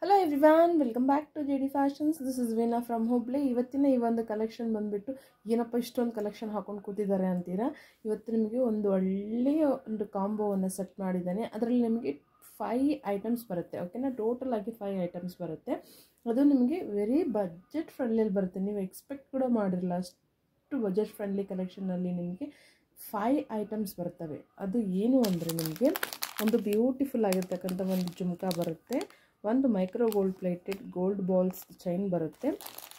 Hello everyone, welcome back to JD fashions. This is Veena from Hubli. ಇವತ್ತಿನ ಈ ಒಂದು collection ಬಂದುಬಿಟ್ಟು ಏನಪ್ಪ ಇಷ್ಟೊಂದು ಕಲೆಕ್ಷನ್ ಹಾಕೊಂಡು ಕೂತಿದ್ದಾರೆ ಅಂತೀರಾ. ಇವತ್ತು ನಿಮಗೆ ಒಂದು ಒಳ್ಳೆಯ ಒಂದು ಕಾಂಬೋವನ್ನು ಸೆಟ್ ಮಾಡಿದ್ದಾನೆ. ಅದರಲ್ಲಿ ನಿಮಗೆ 5 ಐಟಮ್ಸ್ ಬರುತ್ತೆ. ಓಕೆನಾ, ಟೋಟಲ್ ಆಗಿ 5 ಐಟಮ್ಸ್ ಬರುತ್ತೆ. ಅದು ನಿಮಗೆ ವೆರಿ ಬಜೆಟ್ ಫ್ರೆಂಡ್ಲಿಯಲ್ಲಿ ಬರುತ್ತೆ. ನೀವು ಎಕ್ಸ್ಪೆಕ್ಟ್ ಕೂಡ ಮಾಡಿರಲ್ಲ ಅಷ್ಟು ಬಜೆಟ್ ಫ್ರೆಂಡ್ಲಿ ಕಲೆಕ್ಷನಲ್ಲಿ ನಿಮಗೆ 5 ಐಟಮ್ಸ್ ಬರ್ತವೆ. ಅದು ಏನು ಅಂದರೆ ನಿಮಗೆ ಒಂದು ಬ್ಯೂಟಿಫುಲ್ ಆಗಿರ್ತಕ್ಕಂಥ ಒಂದು ಜುಮ್ಕಾ ಬರುತ್ತೆ, ಒಂದು micro gold plated gold balls chain ಬರುತ್ತೆ,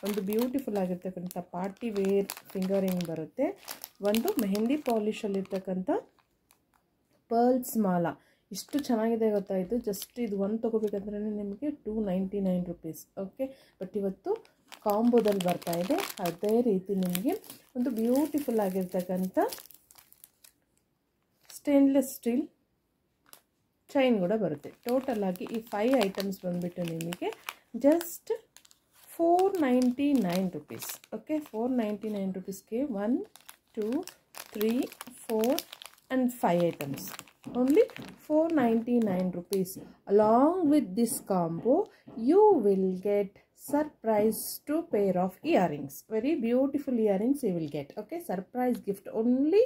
ಒಂದು ಬ್ಯೂಟಿಫುಲ್ ಆಗಿರ್ತಕ್ಕಂಥ ಪಾರ್ಟಿ ವೇರ್ ಫಿಂಗರಿಂಗ್ ಬರುತ್ತೆ, ಒಂದು ಮೆಹಂದಿ ಪಾಲಿಶಲ್ಲಿರ್ತಕ್ಕಂಥ ಪರ್ಲ್ಸ್ ಮಾಲಾ. ಇಷ್ಟು ಚೆನ್ನಾಗಿದೆ ಗೊತ್ತಾಯಿತು. ಜಸ್ಟ್ ಇದು ಒಂದು ತೊಗೋಬೇಕಂದ್ರೆ ನಿಮಗೆ 299 ರುಪೀಸ್. ಓಕೆ, ಬಟ್ ಇವತ್ತು ಕಾಂಬೋದಲ್ಲಿ ಬರ್ತಾ ಇದೆ. ಅದೇ ರೀತಿ ನಿಮಗೆ ಒಂದು ಬ್ಯೂಟಿಫುಲ್ ಆಗಿರ್ತಕ್ಕಂಥ ಸ್ಟೇನ್ಲೆಸ್ ಸ್ಟೀಲ್ ಚೈನ್ ಕೂಡ ಬರುತ್ತೆ. ಟೋಟಲ್ ಆಗಿ ಈ 5 ಐಟಮ್ಸ್ ಬಂದುಬಿಟ್ಟು ನಿಮಗೆ just 499 rupees. Okay, 499 ರುಪೀಸ್ಗೆ 1 2 3 4 and 5 items. Only 499 rupees. Along with this combo, you will get surprise 2 pair of earrings. Very beautiful earrings you will get. Okay, surprise gift only.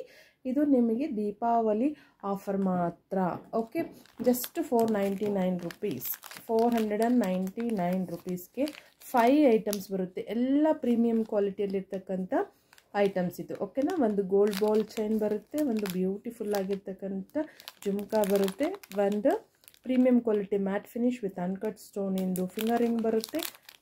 ಇದು ನಿಮಗೆ Deepavali offer ಮಾತ್ರ. Okay, just 499 rupees. 499 ರುಪೀಸ್ಗೆ 5 items ಬರುತ್ತೆ. ಎಲ್ಲ premium ಕ್ವಾಲಿಟಿಯಲ್ಲಿರ್ತಕ್ಕಂಥ items ಇದು. ಓಕೆನಾ, ಒಂದು gold ball chain ಬರುತ್ತೆ, ಒಂದು ಬ್ಯೂಟಿಫುಲ್ ಆಗಿರ್ತಕ್ಕಂಥ ಜುಮ್ಕಾ ಬರುತ್ತೆ, ಒಂದು premium quality matte finish with uncut stone ಇಂದು ಫಿಂಗರಿಂಗ್ ಬರುತ್ತೆ,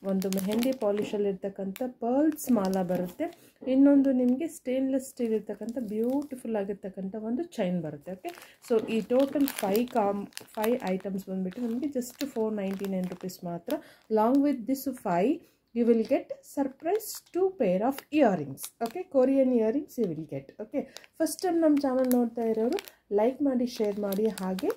ಒಂದು ಮೆಹಂದಿ ಪಾಲಿಶಲ್ಲಿರ್ತಕ್ಕಂಥ ಪರ್ಲ್ಸ್ ಮಾಲಾ ಬರುತ್ತೆ, ಇನ್ನೊಂದು ನಿಮಗೆ ಸ್ಟೇನ್ಲೆಸ್ ಸ್ಟೀಲ್ ಇರ್ತಕ್ಕಂಥ ಬ್ಯೂಟಿಫುಲ್ ಆಗಿರ್ತಕ್ಕಂಥ ಒಂದು ಚೈನ್ ಬರುತ್ತೆ. ಓಕೆ, ಸೊ ಈ ಟೋಟಲ್ 5 ಐಟಮ್ಸ್ ಬಂದುಬಿಟ್ಟು ನಿಮಗೆ ಜಸ್ಟ್ 499 ರುಪೀಸ್ ಮಾತ್ರ. Long with this 5 you will get surprise 2 pair of earrings. Okay, Korean earrings you will get. Okay, first time ನಮ್ಮ ಚಾನಲ್ ನೋಡ್ತಾ ಇರೋರು ಲೈಕ್ ಮಾಡಿ, ಶೇರ್ ಮಾಡಿ, ಹಾಗೆ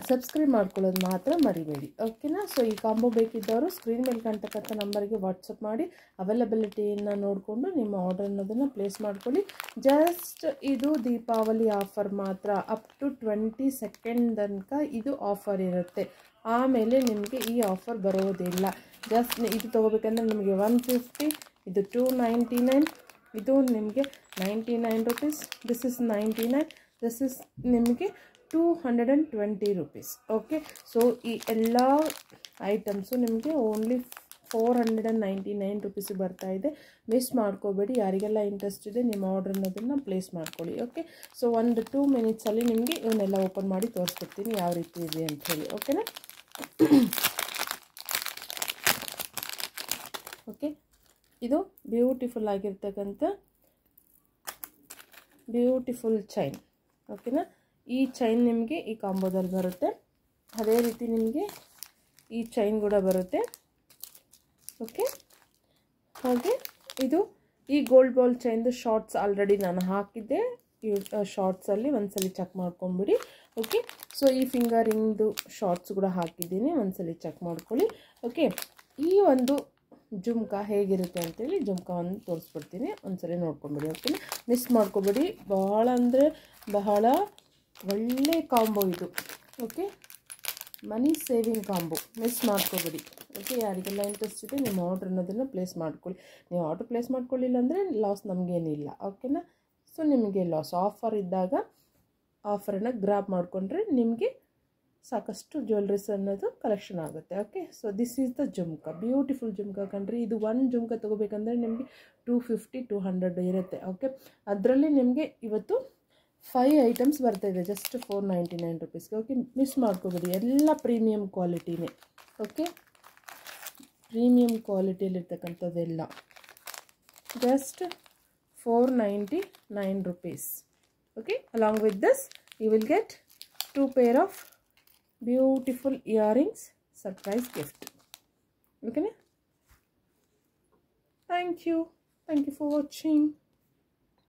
ಸಬ್ಸ್ಕ್ರೈಬ್ ಮಾಡ್ಕೊಳ್ಳೋದು ಮಾತ್ರ ಮರಿಬೇಡಿ. ಓಕೆನಾ, ಸೊ ಈ ಕಾಂಬೋ ಬೇಕಿದ್ದವರು ಸ್ಕ್ರೀನ್ ಮೇಲೆ ಕಾಣ್ತಕ್ಕಂಥ ನಂಬರ್ಗೆ ವಾಟ್ಸಪ್ ಮಾಡಿ ಅವೈಲಬಿಲಿಟಿಯನ್ನು ನೋಡಿಕೊಂಡು ನಿಮ್ಮ ಆರ್ಡರ್ ಅನ್ನೋದನ್ನು ಪ್ಲೇಸ್ ಮಾಡ್ಕೊಳ್ಳಿ. ಜಸ್ಟ್ ಇದು ದೀಪಾವಳಿ ಆಫರ್ ಮಾತ್ರ. ಅಪ್ ಟು 22 ತನಕ ಇದು ಆಫರ್ ಇರುತ್ತೆ. ಆಮೇಲೆ ನಿಮಗೆ ಈ ಆಫರ್ ಬರೋದಿಲ್ಲ. ಜಸ್ಟ್ ಇದು ತೊಗೋಬೇಕಂದ್ರೆ ನಿಮಗೆ 150, ಇದು 299, ಇದು ನಿಮಗೆ 99 rupees, this is 99, this is ನಿಮಗೆ 220 ರುಪೀಸ್. ಓಕೆ, ಸೊ ಈ ಎಲ್ಲ ಐಟಮ್ಸು ನಿಮಗೆ ಓನ್ಲಿ 499 ರುಪೀಸಿಗೆ ಬರ್ತಾ ಇದೆ. ಮಿಸ್ ಮಾಡ್ಕೋಬೇಡಿ. ಯಾರಿಗೆಲ್ಲ ಇಂಟ್ರೆಸ್ಟ್ ಇದೆ ನಿಮ್ಮ ಆರ್ಡರ್ ಅನ್ನೋದನ್ನು ಪ್ಲೇಸ್ ಮಾಡ್ಕೊಳ್ಳಿ. ಓಕೆ, ಸೊ ಒಂದು 2 ಮಿನಿಟ್ಸಲ್ಲಿ ನಿಮಗೆ ಇವನ್ನೆಲ್ಲ ಓಪನ್ ಮಾಡಿ ತೋರಿಸ್ಬಿಡ್ತೀನಿ ಯಾವ ರೀತಿ ಇದೆ ಅಂತ ಹೇಳಿ. ಓಕೆನಾ, ಓಕೆ, ಇದು ಬ್ಯೂಟಿಫುಲ್ ಆಗಿರ್ತಕ್ಕಂಥ ಬ್ಯೂಟಿಫುಲ್ ಚೈನ್. ಓಕೆನಾ, ಈ ಚೈನ್ ನಿಮಗೆ ಈ ಕಾಂಬೋದಲ್ಲಿ ಬರುತ್ತೆ. ಅದೇ ರೀತಿ ನಿಮಗೆ ಈ ಚೈನ್ ಕೂಡ ಬರುತ್ತೆ. ಓಕೆ, ಹಾಗೆ ಇದು ಈ ಗೋಲ್ಡ್ ಬಾಲ್ ಚೈನ್ದು ಶಾರ್ಟ್ಸ್ ಆಲ್ರೆಡಿ ನಾನು ಹಾಕಿದ್ದೆ. ಈ ಶಾರ್ಟ್ಸಲ್ಲಿ ಒಂದ್ಸಲಿ ಚೆಕ್ ಮಾಡ್ಕೊಂಬಿಡಿ. ಓಕೆ, ಸೊ ಈ ಫಿಂಗರಿಂಗ್ದು ಶಾರ್ಟ್ಸ್ ಕೂಡ ಹಾಕಿದ್ದೀನಿ, ಒಂದ್ಸಲಿ ಚೆಕ್ ಮಾಡ್ಕೊಳ್ಳಿ. ಓಕೆ, ಈ ಒಂದು ಜುಮ್ಕಾ ಹೇಗಿರುತ್ತೆ ಅಂತೇಳಿ ಜುಮ್ಕಾವನ್ನು ತೋರಿಸ್ಬಿಡ್ತೀನಿ, ಒಂದ್ಸಲಿ ನೋಡ್ಕೊಂಬಿಡಿ. ಓಕೆನಾ, ಮಿಸ್ ಮಾಡ್ಕೊಬೇಡಿ. ಬಹಳ ಅಂದರೆ ಬಹಳ ಒಳ್ಳೆ ಕಾಂಬೋ ಇದು. Okay, money saving combo, miss ಮಾಡ್ಕೊಬೇಡಿ. ಓಕೆ, ಯಾರಿಗೆಲ್ಲ ಇಂಟ್ರೆಸ್ಟ್ ಇದೆ ನಿಮ್ಮ ಆರ್ಡ್ರ್ ಅನ್ನೋದನ್ನು ಪ್ಲೇಸ್ ಮಾಡ್ಕೊಳ್ಳಿ. ನೀವು ಆರ್ಡ್ರ್ ಪ್ಲೇಸ್ ಮಾಡ್ಕೊಳ್ಳಿಲ್ಲ ಅಂದರೆ ಲಾಸ್ ನಮಗೇನಿಲ್ಲ. ಓಕೆನಾ, ಸೊ ನಿಮಗೆ ಲಾಸ್. ಆಫರ್ ಇದ್ದಾಗ ಆಫರನ್ನು ಗ್ರಾಬ್ ಮಾಡಿಕೊಂಡ್ರೆ ನಿಮಗೆ ಸಾಕಷ್ಟು ಜ್ಯುವೆಲ್ರೀಸ್ ಅನ್ನೋದು ಕಲೆಕ್ಷನ್ ಆಗುತ್ತೆ. Okay, so this is the jhumka, beautiful jhumka ಕಣ್ರಿ. ಇದು ಒಂದು ಜುಮ್ಕಾ ತೊಗೋಬೇಕಂದ್ರೆ ನಿಮಗೆ 250-200 ಇರುತ್ತೆ. ಓಕೆ, ಅದರಲ್ಲಿ ನಿಮಗೆ ಇವತ್ತು 5 ಐಟಮ್ಸ್ ಬರ್ತಾಯಿದೆ ಜಸ್ಟ್ 499 ರುಪೀಸ್ಗೆ. ಓಕೆ, ಮಿಸ್ ಮಾಡ್ಕೋಬೇಡಿ. ಎಲ್ಲ ಪ್ರೀಮಿಯಂ ಕ್ವಾಲಿಟಿನೇ. ಓಕೆ, ಪ್ರೀಮಿಯಂ ಕ್ವಾಲಿಟಿಯಲ್ಲಿರ್ತಕ್ಕಂಥದ್ದೆಲ್ಲ just 499 rupees. Okay, along with this you will get 2 pair of beautiful earrings, surprise gift. Okay, thank you for watching.